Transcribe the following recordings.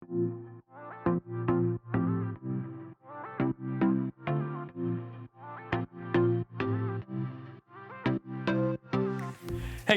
Hey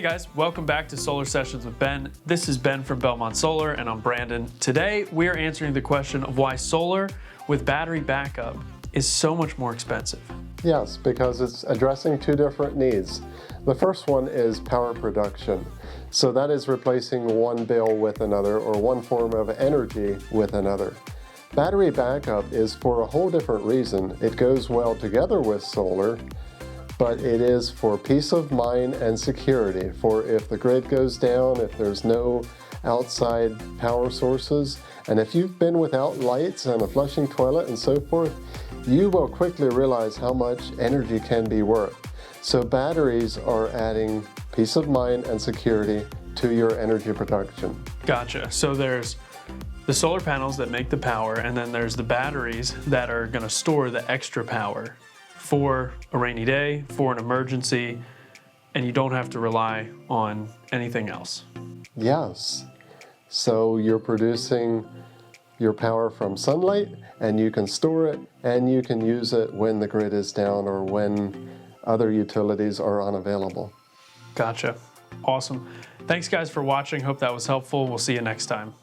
guys, welcome back to Solar Sessions with Ben. This is Ben from Belmont Solar and I'm Brandon. Today we are answering the question of why solar with battery backup is so much more expensive. Yes, because it's addressing two different needs. The first one is power production. So that is replacing one bill with another or one form of energy with another. Battery backup is for a whole different reason. It goes well together with solar, but it is for peace of mind and security, for if the grid goes down, if there's no outside power sources, and if you've been without lights and a flushing toilet and so forth, you will quickly realize how much energy can be worth. So batteries are adding peace of mind and security to your energy production. Gotcha. So there's the solar panels that make the power, and then there's the batteries that are going to store the extra power for a rainy day, for an emergency, and you don't have to rely on anything else. Yes. So you're producing your power from sunlight, and you can store it, and you can use it when the grid is down or when other utilities are unavailable. Gotcha. Awesome. Thanks guys for watching. Hope that was helpful. We'll see you next time.